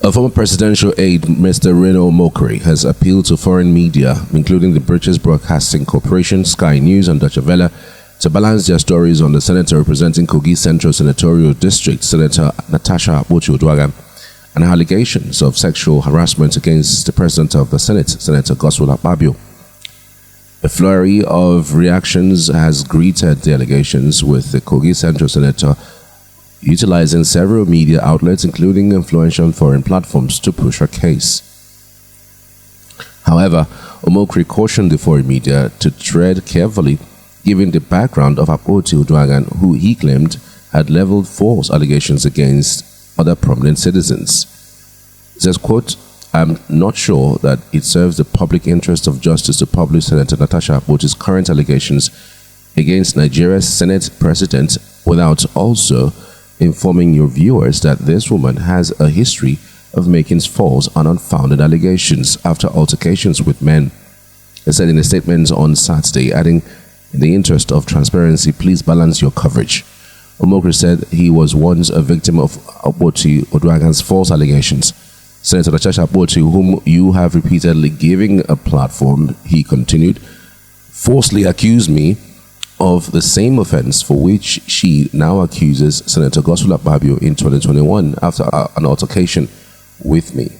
A former presidential aide, Mr. Reno Omokri, has appealed to foreign media, including the British Broadcasting Corporation, Sky News and Deutsche Welle, to balance their stories on the senator representing Kogi Central Senatorial District, Senator Natasha Akpoti-Uduaghan, and allegations of sexual harassment against the President of the Senate, Senator Godswill Akpabio. A flurry of reactions has greeted the allegations, with the Kogi Central Senator utilizing several media outlets, including influential foreign platforms, to push her case. However, Omokri cautioned the foreign media to tread carefully, given the background of Akpoti-Uduaghan, who he claimed had leveled false allegations against other prominent citizens. He says, quote, "I'm not sure that it serves the public interest of justice to publish Senator Natasha Akpoti's current allegations against Nigeria's Senate President without also informing your viewers that this woman has a history of making false and unfounded allegations after altercations with men." He said in a statement on Saturday, adding, "In the interest of transparency, please balance your coverage." Omokri said he was once a victim of Akpoti-Uduaghan's false allegations. "Senator Natasha Akpoti, whom you have repeatedly given a platform," he continued, "falsely accused me of the same offense for which she now accuses Senator Godswill Akpabio in 2021 after an altercation with me.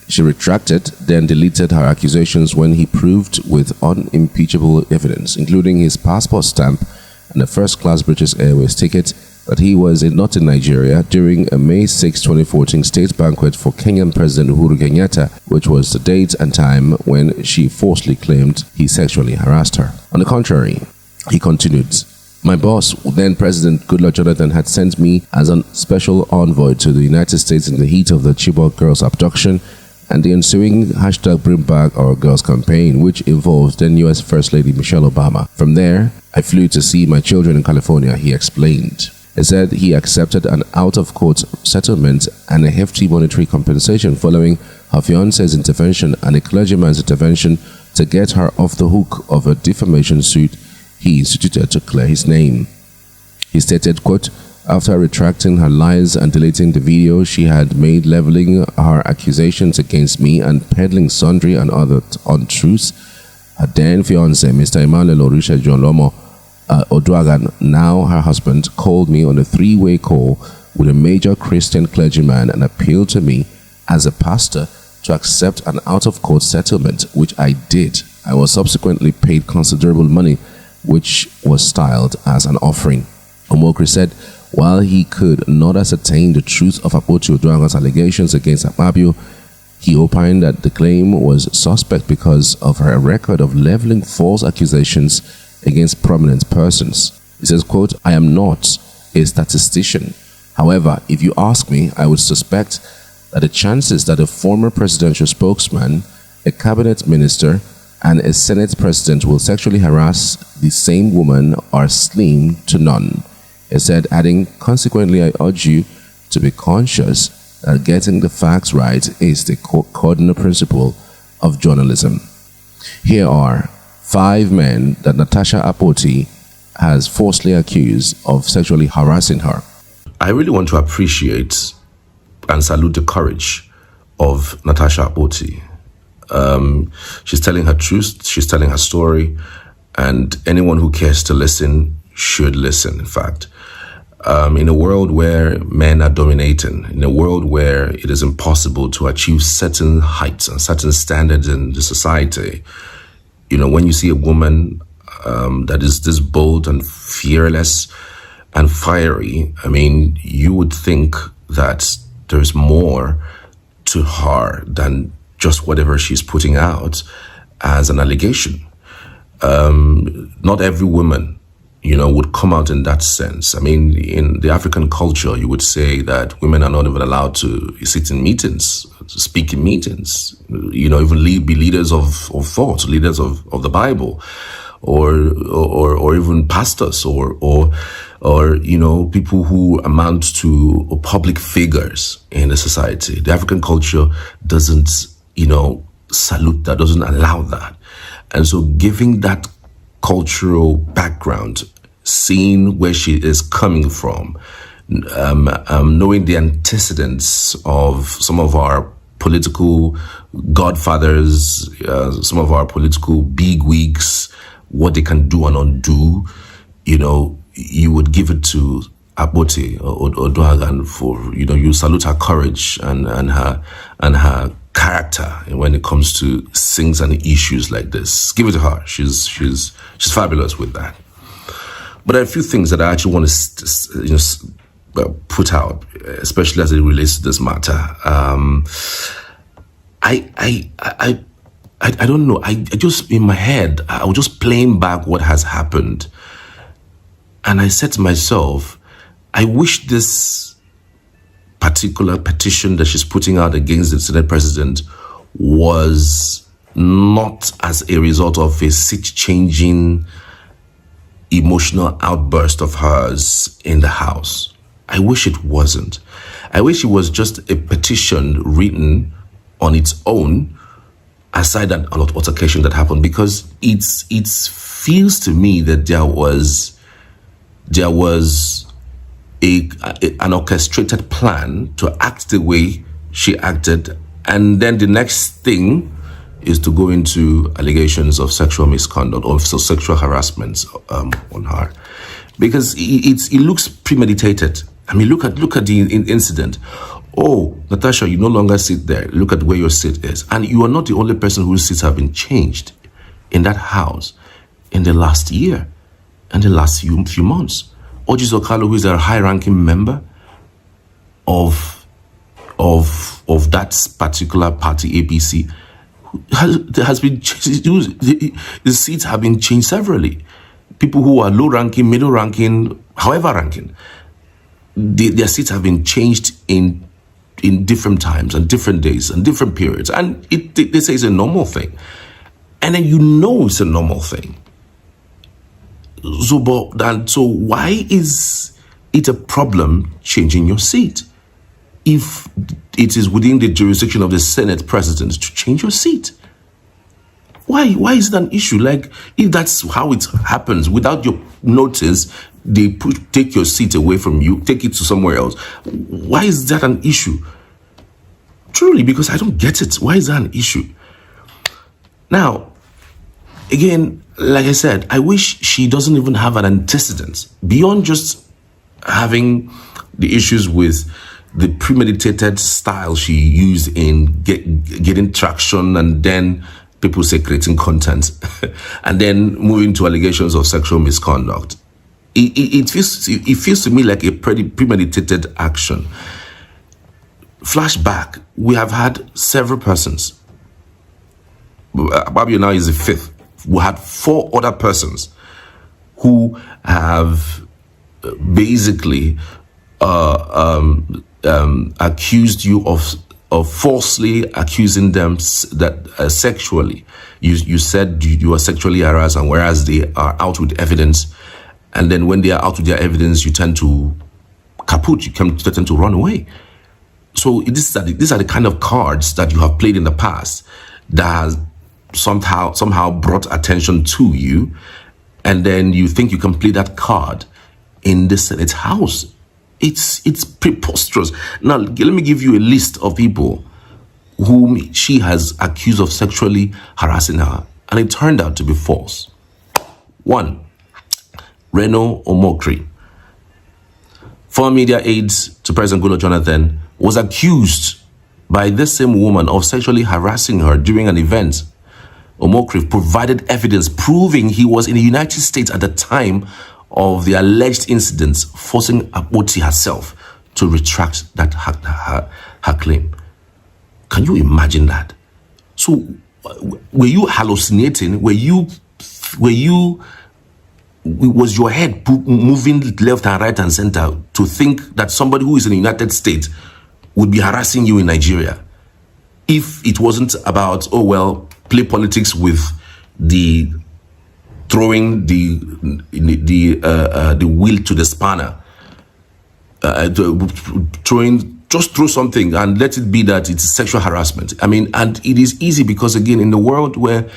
She retracted, then deleted her accusations when he proved with unimpeachable evidence, including his passport stamp and a first-class British Airways ticket, that he was not in Nigeria during a May 6, 2014 state banquet for Kenyan President Uhuru Kenyatta, which was the date and time when she falsely claimed he sexually harassed her. On the contrary," he continued, "my boss, then President Goodluck Jonathan, had sent me as a special envoy to the United States in the heat of the Chibok girls' abduction and the ensuing #BringBackOurGirls campaign, which involved then U.S. First Lady Michelle Obama. From there, I flew to see my children in California," he explained. He said he accepted an out-of-court settlement and a hefty monetary compensation following her fiance's intervention and a clergyman's intervention to get her off the hook of a defamation suit he instituted to clear his name. He stated, quote, "After retracting her lies and deleting the video she had made leveling her accusations against me and peddling sundry and other untruths, her then fiancé, Mr. Emmanuel Orisha John Lomo Uduaghan, now her husband, called me on a three-way call with a major Christian clergyman and appealed to me as a pastor to accept an out-of-court settlement, which I did. I was subsequently paid considerable money, which was styled as an offering." Omokri said while he could not ascertain the truth of Akpoti-Uduaghan's allegations against Akpabio, he opined that the claim was suspect because of her record of leveling false accusations against prominent persons. He says, quote, "I am not a statistician. However, if you ask me, I would suspect that the chances that a former presidential spokesman, a cabinet minister, and a Senate president will sexually harass the same woman are slim to none." He said, adding, "Consequently, I urge you to be conscious that getting the facts right is the cardinal principle of journalism." Here are 5 men that Natasha Akpoti has falsely accused of sexually harassing her. I really want to appreciate and salute the courage of Natasha Akpoti. She's telling her truth, she's telling her story, and anyone who cares to listen should listen, in fact. In a world where men are dominating, in a world where it is impossible to achieve certain heights and certain standards in the society, you know, when you see a woman that is this bold and fearless and fiery, I mean, you would think that there's more to her than just whatever she's putting out as an allegation. Not every woman, you know, would come out in that sense. I mean, in the African culture, you would say that women are not even allowed to sit in meetings, to speak in meetings, you know, even be leaders of thought, leaders of the Bible, or even pastors, or you know, people who amount to public figures in the society. The African culture doesn't, you know, salute that, doesn't allow that. And so giving that cultural background, seeing where she is coming from, knowing the antecedents of some of our political godfathers, some of our political bigwigs, what they can do and undo, you would give it to Akpoti-Uduaghan for, you salute her courage and her character when it comes to things and issues like this. Give it to her. She's fabulous with that. But there are a few things that I actually want to put out, especially as it relates to this matter. I don't know. I just, in my head, I was just playing back what has happened. And I said to myself, I wish this particular petition that she's putting out against the Senate president was not as a result of a seat-changing emotional outburst of hers in the House. I wish it wasn't. I wish it was just a petition written on its own, aside that altercation that happened, because it feels to me that there was an orchestrated plan to act the way she acted, and then the next thing is to go into allegations of sexual misconduct or sexual harassment on her, because it looks premeditated. I mean, look at the incident. Oh, Natasha, you no longer sit there. Look at where your seat is, and you are not the only person whose seats have been changed in that house in the last year and the last few months. Orji Zokalo, who is a high-ranking member of that particular party, APC, has been the seats have been changed severally. People who are low-ranking, middle-ranking, however ranking, their seats have been changed in different times and different days and different periods, and they say it's a normal thing, and then it's a normal thing. So why is it a problem changing your seat if it is within the jurisdiction of the Senate president to change your seat? Why is it an issue? Like, if that's how it happens, without your notice, they take your seat away from you, take it to somewhere else. Why is that an issue? Truly, because I don't get it. Why is that an issue? Now, again, like I said, I wish she doesn't even have an antecedent beyond just having the issues with the premeditated style she used in getting traction, and then people say creating content, and then moving to allegations of sexual misconduct. It feels to me like a pretty premeditated action. Flashback, we have had several persons. Akpabio now is the fifth. We had 4 other persons who have basically accused you of falsely accusing them that sexually. You said you were sexually harassed, and whereas they are out with evidence, and then when they are out with their evidence, you tend to kaput, you tend to run away. So these are the kind of cards that you have played in the past that has somehow brought attention to you, and then you think you can play that card in the Senate House. It's preposterous. Now, let me give you a list of people whom she has accused of sexually harassing her, and it turned out to be false. 1, Reno Omokri, former media aide to President Goodluck Jonathan, was accused by this same woman of sexually harassing her during an event. Omokri provided evidence proving he was in the United States at the time of the alleged incidents, forcing Akpoti herself to retract that her claim. Can you imagine that? So, were you hallucinating? Was your head moving left and right and center to think that somebody who is in the United States would be harassing you in Nigeria? If it wasn't about, play politics with the throwing the wheel to the spanner, throw something and let it be that it's sexual harassment. I mean, and it is easy because, again, in the world where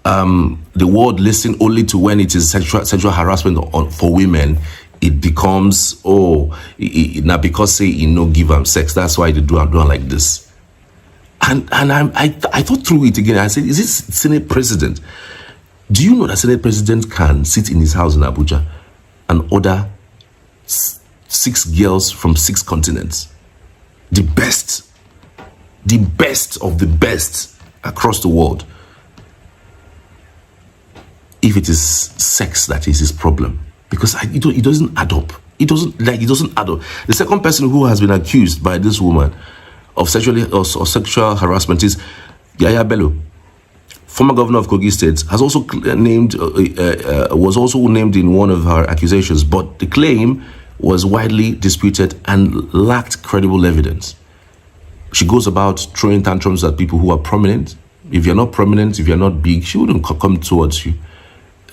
the world listens only to when it is sexual harassment for women, it becomes, now because say he no give him sex, that's why they do like this. And I thought through it again. I said, is this Senate president? Do you know that Senate president can sit in his house in Abuja and order 6 girls from 6 continents? The best of the best across the world. If it is sex that is his problem, because it doesn't add up. It doesn't add up. The second person who has been accused by this woman of sexual harassment is Yaya Bello, former governor of Kogi State, has also was also named in one of her accusations, but the claim was widely disputed and lacked credible evidence. She goes about throwing tantrums at people who are prominent. If you're not prominent, if you're not big, she wouldn't come towards you.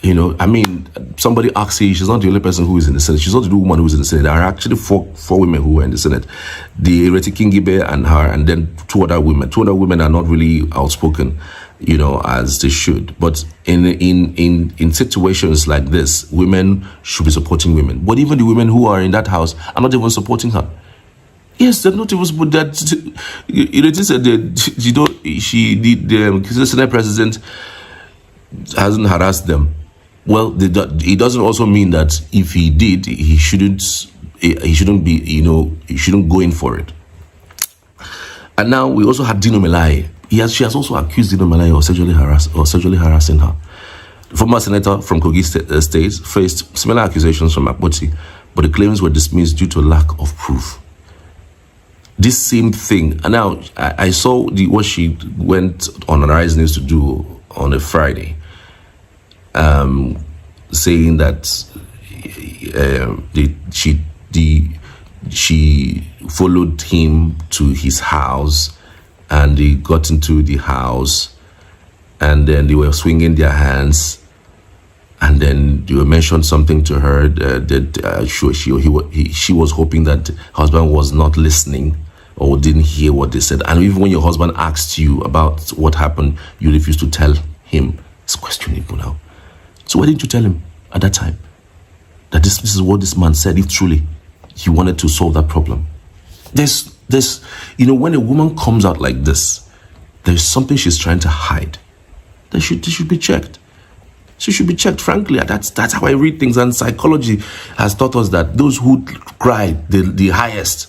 You know, I mean, somebody asks her, she's not the only person who is in the Senate. She's not the only woman who is in the Senate. There are actually four women who were in the Senate. The Ereti Kingibe and her, and then 2 other women. 2 other women are not really outspoken, you know, as they should. But in situations like this, women should be supporting women. But even the women who are in that house are not even supporting her. Yes, they're not even supporting that. Ereti said that the Senate president hasn't harassed them. Well, it doesn't also mean that if he did, he shouldn't be, you know, he shouldn't go in for it. And now we also had Dino Melai. She has also accused Dino Melai of sexually harassing her. The former senator from Kogi State faced similar accusations from Akpoti, but the claims were dismissed due to lack of proof. This same thing, and now I saw what she went on Arise News to do on a Friday. Saying that she followed him to his house, and they got into the house, and then they were swinging their hands, and then they mentioned something to her that she was hoping that her husband was not listening or didn't hear what they said. And even when your husband asked you about what happened, you refuse to tell him. It's questionable now. So why didn't you tell him at that time that this is what this man said, if truly he wanted to solve that problem? There's you know, when a woman comes out like this, there's something she's trying to hide. They should be checked. She should be checked, frankly. That's how I read things. And psychology has taught us that those who cry the highest,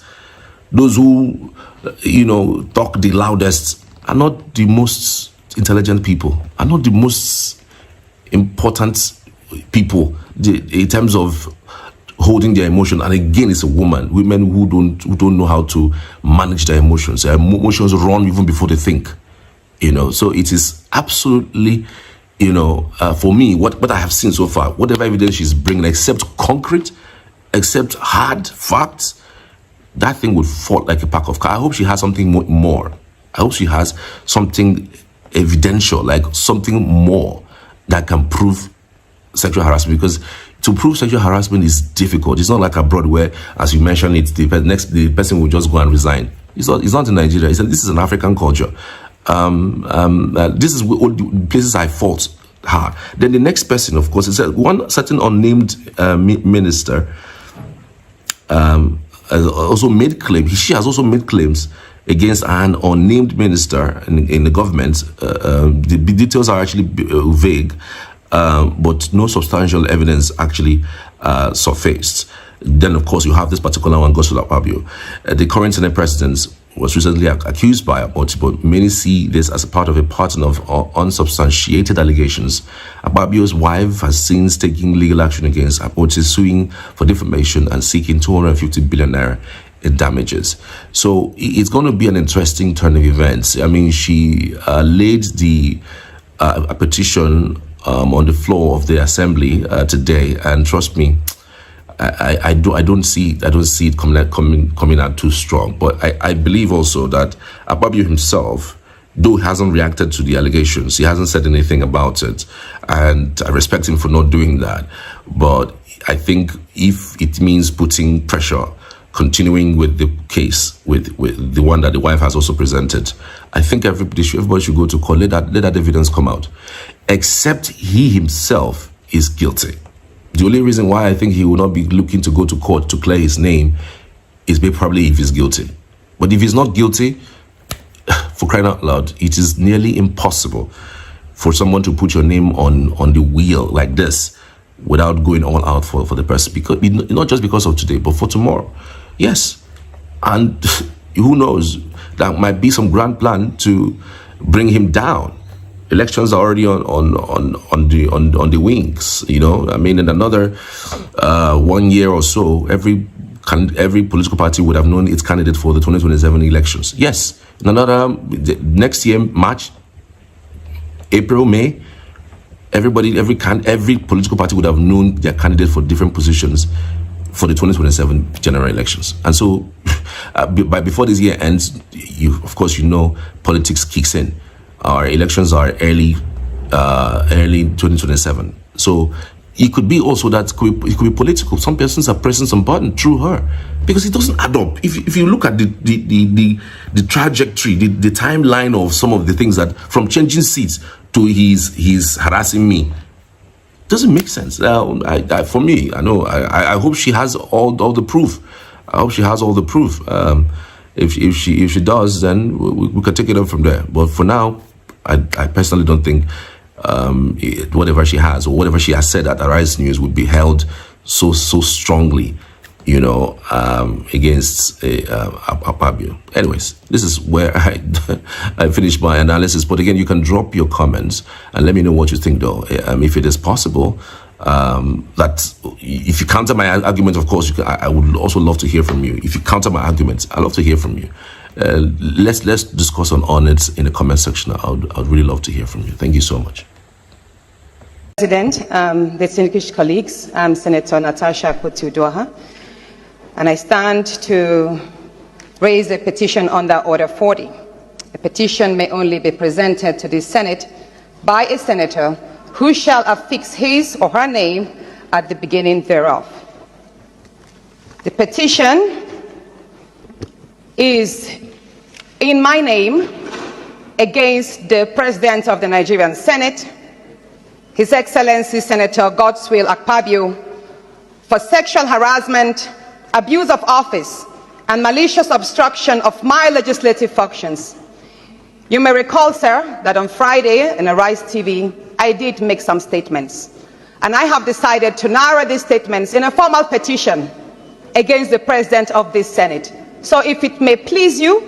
those who, you know, talk the loudest, are not the most intelligent people, are not the most important people in terms of holding their emotion. And again, it's a woman. Women who don't know how to manage their emotions. Their emotions run even before they think. You know, so it is absolutely, you know, for me, what I have seen so far, whatever evidence she's bringing, except concrete, except hard facts, that thing would fall like a pack of cards. I hope she has something more. I hope she has something evidential, like something more that can prove sexual harassment, because to prove sexual harassment is difficult. It's not like abroad where, as you mentioned, the person will just go and resign. It's not in Nigeria. This is an African culture. This is all the places I fought hard. Then the next person, of course, is one certain unnamed minister also made claims. She has also made claims against an unnamed minister in the government. The details are actually vague, but no substantial evidence actually surfaced. Then, of course, you have this particular one, Godswill Akpabio. The current Senate president was recently accused by Akpoti, but many see this as a part of a pattern of unsubstantiated allegations. Akpabio's wife has since taken legal action against Akpoti, suing for defamation and seeking 250 billion naira in damages. So it's going to be an interesting turn of events. I mean, she laid a petition on the floor of the assembly today, and trust me, I don't see it coming out too strong. But I believe also that Akpabio himself, though he hasn't reacted to the allegations, he hasn't said anything about it, and I respect him for not doing that. But I think if it means putting pressure, continuing with the case, with the one that the wife has also presented, I think everybody should go to court. Let that evidence come out, except he himself is guilty. The only reason why I think he will not be looking to go to court to clear his name is probably if he's guilty. But if he's not guilty, for crying out loud, it is nearly impossible for someone to put your name on the wheel like this without going all out for the person. Because not just because of today, but for tomorrow. Yes. And who knows, there might be some grand plan to bring him down. Elections are already on the wings, you know. I mean, in another 1 year or so, every political party would have known its candidate for the 2027 elections. Yes, in another next year, March, April, May, every political party would have known their candidate for different positions for the 2027 general elections. And so, before this year ends, of course, politics kicks in. Our elections are early 2027. So it could be also that it could be political. Some persons are pressing some button through her because it doesn't add up. If you look at the trajectory, the timeline of some of the things that from changing seats to he's harassing me, doesn't make sense. For me, I hope she has all the proof. I hope she has all the proof. If she does, then we could take it up from there. But for now, I personally don't think whatever she has or whatever she has said at Arise News would be held so strongly, against Akpabio. Anyways, this is where I finished my analysis. But again, you can drop your comments and let me know what you think, though. If it is possible, that if you counter my argument, of course, I would also love to hear from you. If you counter my arguments, I'd love to hear from you. Let's discuss on it in the comment section. I'd really love to hear from you. Thank you so much. President, distinguished colleagues, I'm Senator Natasha Akpoti-Uduaghan, and I stand to raise a petition under Order 40. A petition may only be presented to the Senate by a senator who shall affix his or her name at the beginning thereof. The petition is in my name against the President of the Nigerian Senate, His Excellency Senator Godswill Akpabio, for sexual harassment, abuse of office, and malicious obstruction of my legislative functions. You may recall, sir, that on Friday in Arise TV, I did make some statements. And I have decided to narrow these statements in a formal petition against the President of this Senate. So if it may please you,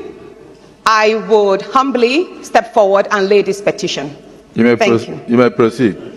I would humbly step forward and lay this petition. You may proceed.